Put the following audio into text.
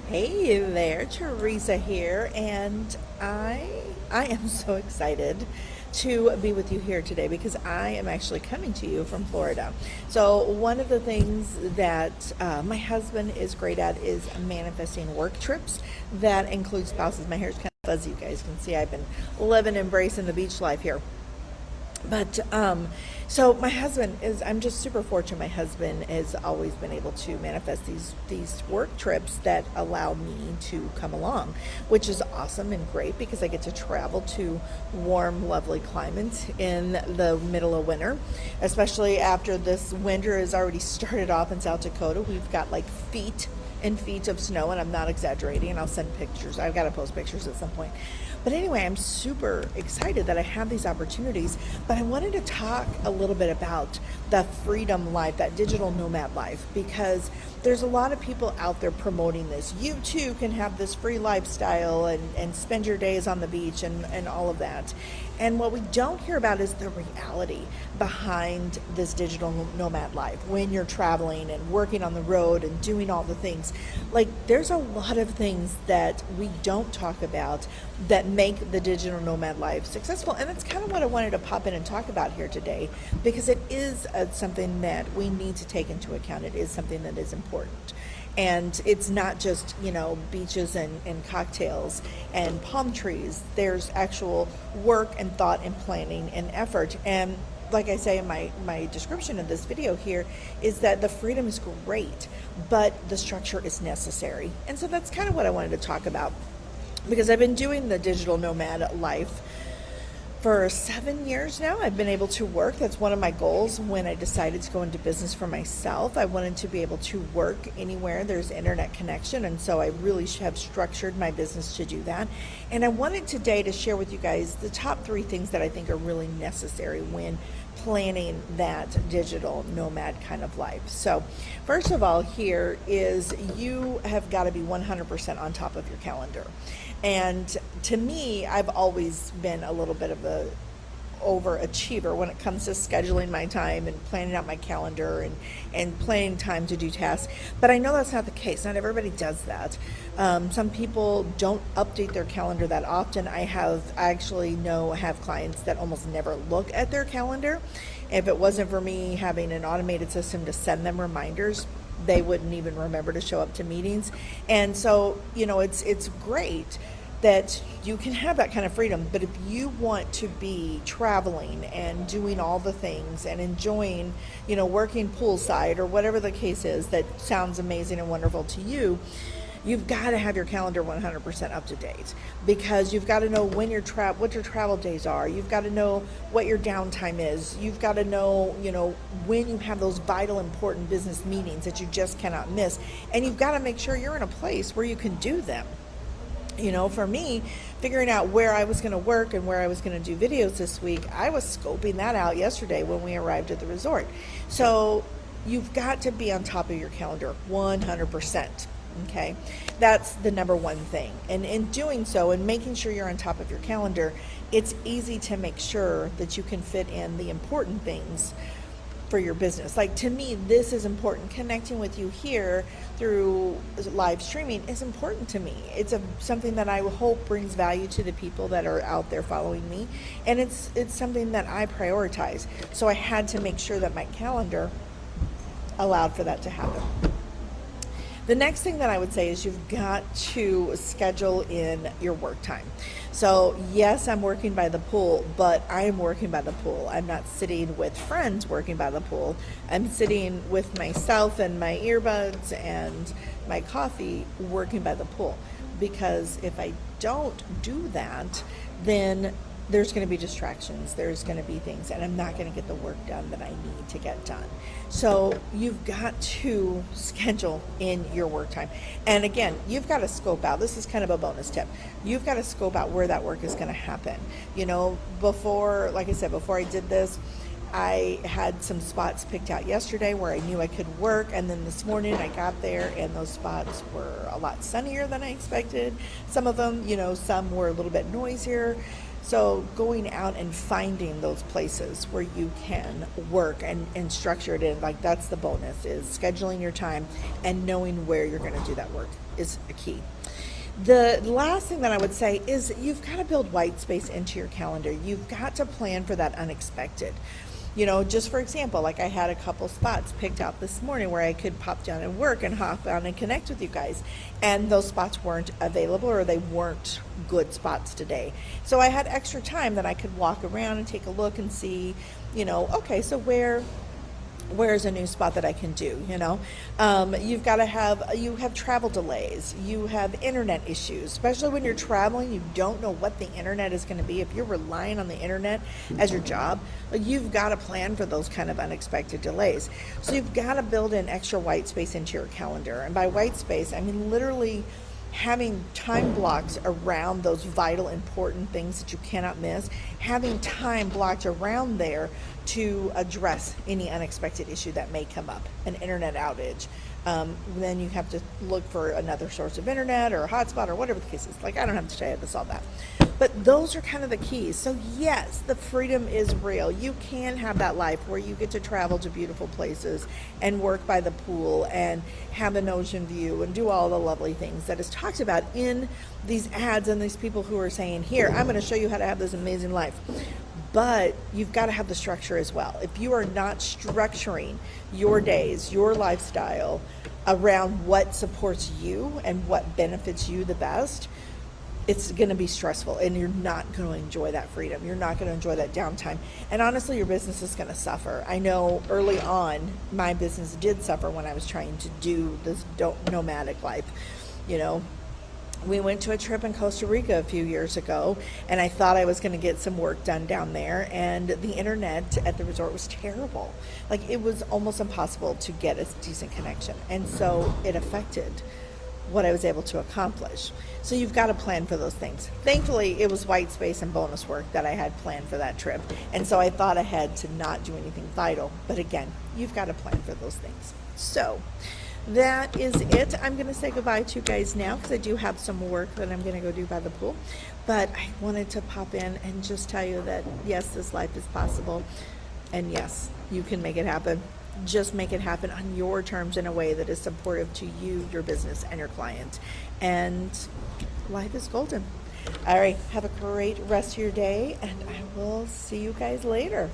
Hey there, Teresa here, and I am so excited to be with you here today because I am actually coming to you from Florida. So one of the things that my husband is great at is manifesting work trips that include spouses. My hair is kind of fuzzy, you guys can see. I've been living, embracing the beach life here. But my husband is, I'm just super fortunate. My husband has always been able to manifest these work trips that allow me to come along, which is awesome and great because I get to travel to warm, lovely climates in the middle of winter, especially after this winter has already started off in South Dakota. We've got like feet and feet of snow, and I'm not exaggerating, and I'll send pictures. I've got to post pictures at some point. But anyway, I'm super excited that I have these opportunities. But I wanted to talk a little bit about the freedom life, that digital nomad life, because there's a lot of people out there promoting this. You too can have this free lifestyle and spend your days on the beach and all of that. And what we don't hear about is the reality behind this digital nomad life when you're traveling and working on the road and doing all the things. Like, there's a lot of things that we don't talk about that make the digital nomad life successful. And that's kind of what I wanted to pop in and talk about here today because it is something that we need to take into account. It is something that is important. And it's not just, beaches and cocktails and palm trees. There's actual work and thought and planning and effort. And like I say in my description of this video here, is that the freedom is great, but the structure is necessary. And so that's kind of what I wanted to talk about because I've been doing the digital nomad life for 7 years now. I've been able to work. That's one of my goals when I decided to go into business for myself. I wanted to be able to work anywhere there's internet connection, and so I really have structured my business to do that. And I wanted today to share with you guys the top 3 things that I think are really necessary when planning that digital nomad kind of life. So first of all, here is you have got to be 100% on top of your calendar. And to me, I've always been a little bit of a overachiever when it comes to scheduling my time and planning out my calendar and planning time to do tasks. But I know that's not the case. Not everybody does that. Some people don't update their calendar that often. I actually have clients that almost never look at their calendar. If it wasn't for me having an automated system to send them reminders, they wouldn't even remember to show up to meetings. And so, it's great that you can have that kind of freedom. But if you want to be traveling and doing all the things and enjoying, working poolside or whatever the case is that sounds amazing and wonderful to you, you've got to have your calendar 100% up to date because you've got to know when what your travel days are. You've got to know what your downtime is. You've got to know, when you have those vital, important business meetings that you just cannot miss. And you've got to make sure you're in a place where you can do them. For me, figuring out where I was going to work and where I was going to do videos this week, I was scoping that out yesterday when we arrived at the resort. So you've got to be on top of your calendar 100%. Okay, that's the number one thing. And in doing so and making sure you're on top of your calendar, it's easy to make sure that you can fit in the important things for your business. Like, to me, this is important. Connecting with you here through live streaming is important to me. It's something that I hope brings value to the people that are out there following me, and it's something that I prioritize. So I had to make sure that my calendar allowed for that to happen. The next thing that I would say is you've got to schedule in your work time. So yes, I'm working by the pool, but I am working by the pool. I'm not sitting with friends working by the pool. I'm sitting with myself and my earbuds and my coffee working by the pool. Because if I don't do that, then there's going to be distractions, there's going to be things, and I'm not going to get the work done that I need to get done. So you've got to schedule in your work time. And again, you've got to scope out, this is kind of a bonus tip, you've got to scope out where that work is going to happen. Before I did this, I had some spots picked out yesterday where I knew I could work, and then this morning I got there and those spots were a lot sunnier than I expected. Some of them, some were a little bit noisier. So going out and finding those places where you can work and structure it in, like that's the bonus, is scheduling your time and knowing where you're going to do that work is a key. The last thing that I would say is you've got to build white space into your calendar. You've got to plan for that unexpected. Just for example, like I had a couple spots picked out this morning where I could pop down and work and hop on and connect with you guys. And those spots weren't available, or they weren't good spots today. So I had extra time that I could walk around and take a look and see, okay, so where's a new spot that I can do, you've got to you have travel delays, you have internet issues, especially when you're traveling. You don't know what the internet is going to be. If you're relying on the internet as your job, you've got to plan for those kind of unexpected delays. So you've got to build in extra white space into your calendar. And by white space, I mean literally having time blocks around those vital, important things that you cannot miss, having time blocked around there to address any unexpected issue that may come up, an internet outage. Then you have to look for another source of internet or a hotspot or whatever the case is. Like, I don't have to tell you how to solve that. But those are kind of the keys. So yes, the freedom is real. You can have that life where you get to travel to beautiful places and work by the pool and have an ocean view and do all the lovely things that is talked about in these ads and these people who are saying, here, I'm going to show you how to have this amazing life. But you've got to have the structure as well. If you are not structuring your days, your lifestyle around what supports you and what benefits you the best, it's going to be stressful, and you're not going to enjoy that freedom. You're not going to enjoy that downtime. And honestly, your business is going to suffer. I know early on, my business did suffer when I was trying to do this nomadic life. We went to a trip in Costa Rica a few years ago, and I thought I was going to get some work done down there, and the internet at the resort was terrible. Like, it was almost impossible to get a decent connection, and so it affected what I was able to accomplish. So you've got to plan for those things. Thankfully, it was white space and bonus work that I had planned for that trip, and so I thought ahead to not do anything vital. But again, you've got to plan for those things. So that is it. I'm going to say goodbye to you guys now because I do have some work that I'm going to go do by the pool. But I wanted to pop in and just tell you that, yes, this life is possible. And yes, you can make it happen. Just make it happen on your terms in a way that is supportive to you, your business, and your client. And life is golden. All right. Have a great rest of your day, and I will see you guys later.